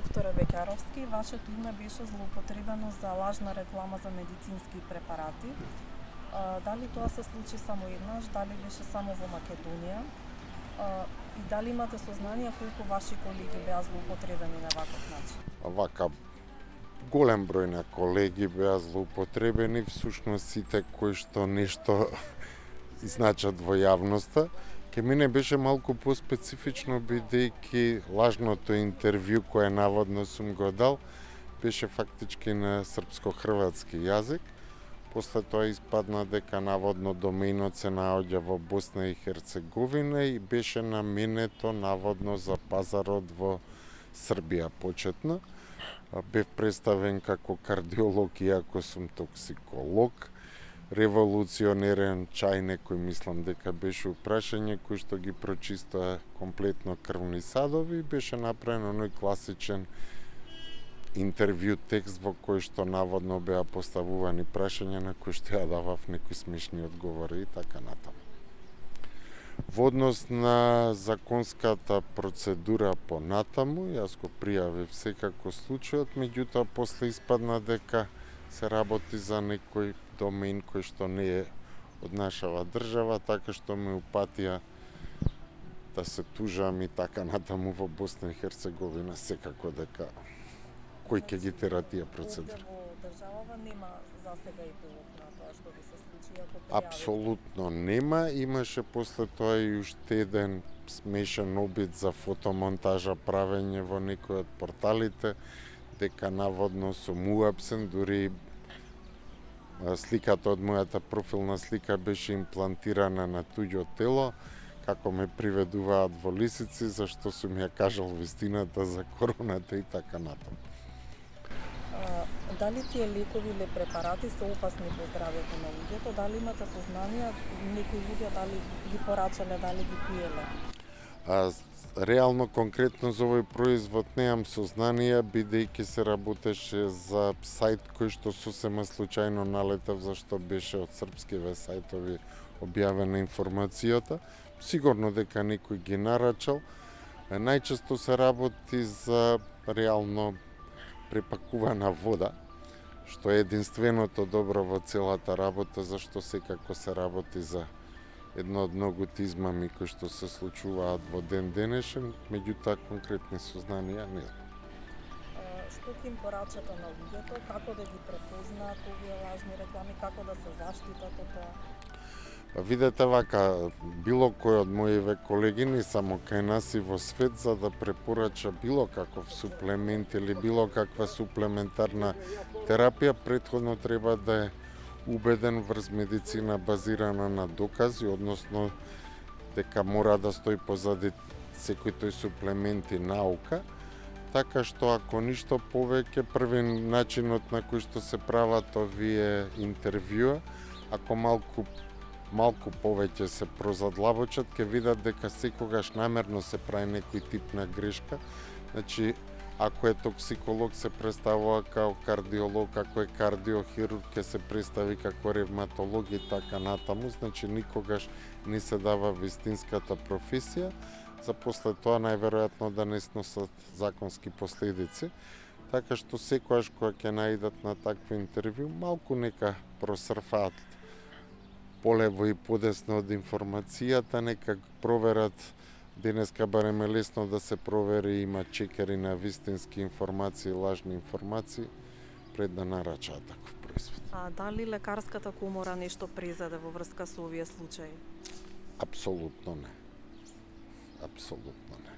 Докторе Беќаровски, вашето име беше злоупотребено за лажна реклама за медицински препарати. Дали тоа се случи само еднаш, дали беше само во Македонија? И дали имате сознание колку ваши колеги беа злоупотребени на ваков начин? Вака, голем број на колеги беа злоупотребени, всушност сите кои што нешто изначат во јавноста. Ке мене беше малку поспецифично, бидејќи лажното интервју кое наводно сум го дал беше фактички на српско-хрватски јазик. После тоа испадна дека наводно домејнот се наоѓа во Босна и Херцеговина и беше наменето наводно за пазарот во Србија почетно. Бев представен како кардиолог, иако сум токсиколог. Револуционерен чај, некој мислам дека беше упрашање кој што ги прочистоа комплетно крвни садови, беше направен оној класичен интервју текст во кој што наводно беа поставувани прашања на кои што ја давав некои смешни одговори и така натаму. Во однос на законската процедура по натаму, јас го пријавив секако случајот, меѓутоа после испадна дека се работи за некој домен кој што не е од нашава држава, така што ме упатија да се тужам и така натаму во Босна и Херцеговина, секако дека кој ќе ги тера тие процедури. Во државава нема за сега и полок на тоа што би се случи ако пријавите? Апсолутно нема, имаше после тоа и уште еден смешен обид за фотомонтажа правење во некој од порталите, дека наводно сум уапсен, дури сликата од мојата профилна слика беше имплантирана на туѓо тело, како ме приведуваат во лисици, зашто сум ја кажал вистината за короната и така натаму. Дали тие лекови или препарати се опасни по здравјето на луѓето? Дали имате сознание некои луѓе дали ги порачале, дали ги пиеле? Реално, конкретно за овој производ неам сознание, бидејќи се работеше за сајт кој што сосема случајно налетав, зашто беше од српскиве сајтови објавена информацијата. Сигурно дека некој ги нарачал. Најчесто се работи за реално препакувана вода, што е единственото добро во целата работа, зашто секако се работи за едно од многуте измами кои што се случуваат во ден денешен, меѓутоа конкретни сознанија не знам. Што ќе им порачате на луѓето, како да ги препознаат овие лажни реклами, како да се заштитат од тоа? Видете вака, било кој од моите колеги, не само кај нас и во свет, за да препорача било каков суплемент или било каква суплементарна терапија, претходно треба да е убеден врз медицина базирана на докази, односно дека мора да стои позади секој тој суплемент и наука, така што ако ништо повеќе, први начинот на кој што се прават овие интервјуа, ако малку повеќе се прозадлабочат, ќе видат дека секогаш намерно се прави некој тип на грешка. Значи, ако е токсиколог се представува како кардиолог, ако е кардиохирург ќе се представи како ревматолог и така натаму, значи никогаш не се дава вистинската професија, за после тоа најверојатно да не сносат законски последици. Така што секогаш кога ќе наидат на такви интервју, малку нека просрфаат полево и подесно од информацијата, нека проверат. Денеска барем е лесно да се провери, има чекери на вистински информации, лажни информации, пред да нарачаат таков производ. А дали лекарската комора нешто презаде во врска со овие случаи? Апсолутно не. Апсолутно не.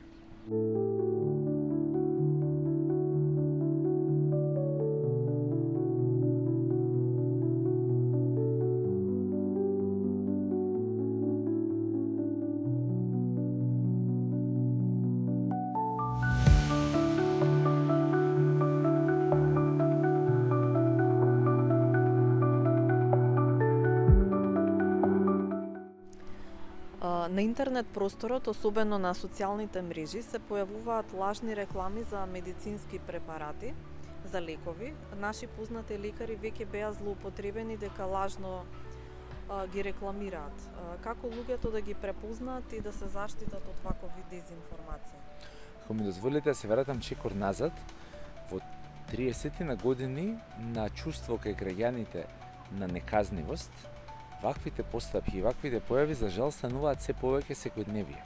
На интернет просторот, особено на социјалните мрежи, се појавуваат лажни реклами за медицински препарати, за лекови. Наши познати лекари веќе беа злоупотребени дека лажно ги рекламираат. Како луѓето да ги препознаат и да се заштитат од вакви дезинформации? ако ми дозволите да се вратам чекор назад, во 30 на години на чувство кај граѓаните на неказнивост, ваквите постапки и ваквите појави за жал стануваат се повеќе секојдневие.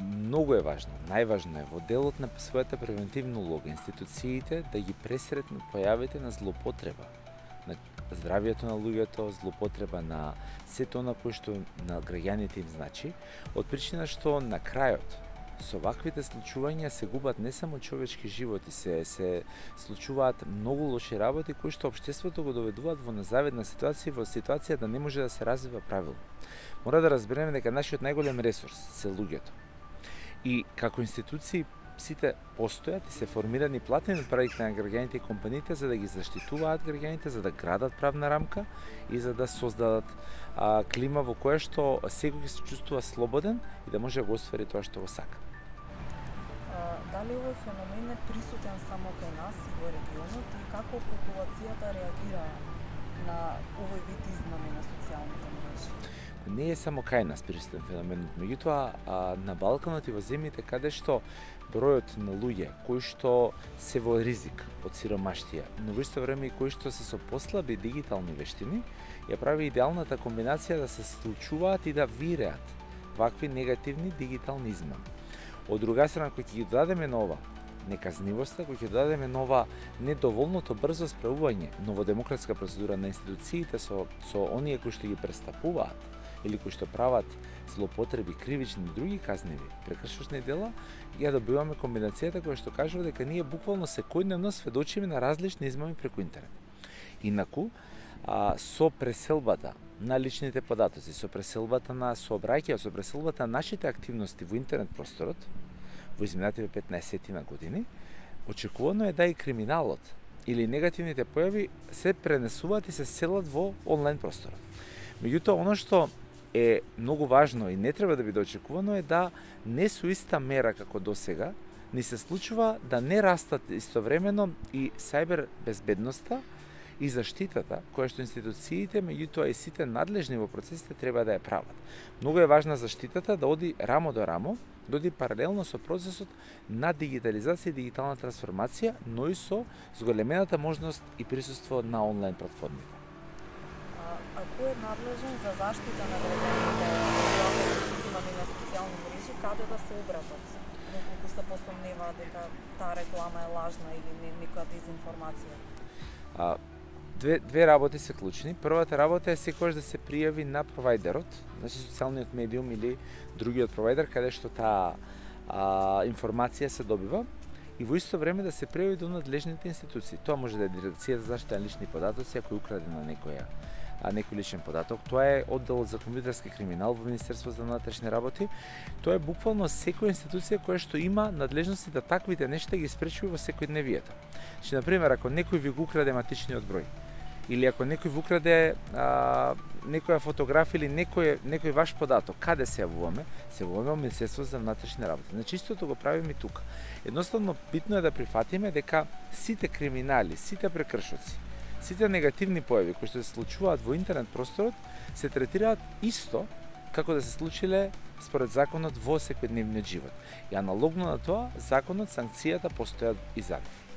Многу е важно, најважно е во делот на својата превентивна улога институциите да ги пресретнат појавите на злоупотреба на здравието на луѓето, злоупотреба на сето она кој што на граѓаните им значи, од причина што на крајот со ваквите случувања се губат не само човечки животи, се случуваат многу лоши работи кои што општеството го доведуваат во незавидна ситуација, во ситуација да не може да се развива правилно. Мора да разбереме дека нашиот најголем ресурс се луѓето. И како институции сите постојат и се формирани платени од правите на граѓаните и компаниите за да ги заштитуваат граѓаните, за да градат правна рамка и за да создадат клима во која што секој се чувствува слободен и да може да го оствари тоа што го сака. Дали овој феномен е присутен само кај нас и во регионот и како популацијата реагира на овој вид измами на социјалните мрежи? Не е само кај нас присутен феноменот, меѓутоа на Балканот и во земјите каде што бројот на луѓе кои што се во ризик од сиромаштија, но во исто време и кои што се со послаби дигитални вештини, ја прави идеалната комбинација да се случуваат и да виреат вакви негативни дигитални измами. Од друга страна, кој ќе ги додадеме на ова неказнивоста, кој ќе додадеме на ова недоволното брзо справување, но во демократска процедура на институциите со оние кои што ги престапуваат или кои што прават злоупотреби, кривични и други казниви, прекршочни дела, ја добиваме комбинацијата која што кажува дека ние буквално секојдневно сведочиме на различни измами преку интернет. Инаку, со преселбата на личните податоци, со преселбата на сообраќај, со преселбата на нашите активности во интернет просторот, во изминативе 15 на години, очекувано е да и криминалот или негативните појави се пренесуваат и се селат во онлайн просторот. Меѓутоа, оно што е многу важно и не треба да биде очекувано е да не со иста мера како досега ни се случува да не растат истовремено и сајбер безбедноста и заштитата која што институциите, меѓутоа и сите надлежни во процесите треба да ја прават. Многу е важна заштитата да оди рамо до рамо, да оди паралелно со процесот на дигитализација и дигитална трансформација, но и со зголемената можност и присуство на онлайн платформите. А кој е надлежен за заштита на граѓаните од измами на социјални мрежи, каде да се обратат? Доколку се посомневаат дека таа реклама е лажна или некоја дезинформација? Две работи се клучни. Првата работа е секогаш да се пријави на провајдерот, значи социјалниот медиум или другиот провајдер каде што таа информација се добива и во исто време да се пријави до надлежните институции. Тоа може да е Дирекцијата за заштита на лични податоци ако е украдена некој личен податок. Тоа е одделот за компјутерски криминал во Министерството за внатрешни работи. Тоа е буквално секоја институција која што има надлежности да таквите нешта ги спречува во секојдневието. Значи, на пример, ако некој ви го украде матичниот број, или ако некој ви украде некоја фотографија или некој ваш податок, каде се јавуваме? Се јавуваме во Министерството за внатрешни работи. Значи, истото го правиме и тука. Едноставно, битно е да прифатиме дека сите криминали, сите прекршоци, сите негативни појави кои што се случуваат во интернет просторот се третираат исто како да се случиле според законот во секојдневниот живот. И аналогно на тоа, законот, санкцијата постојат и за нив.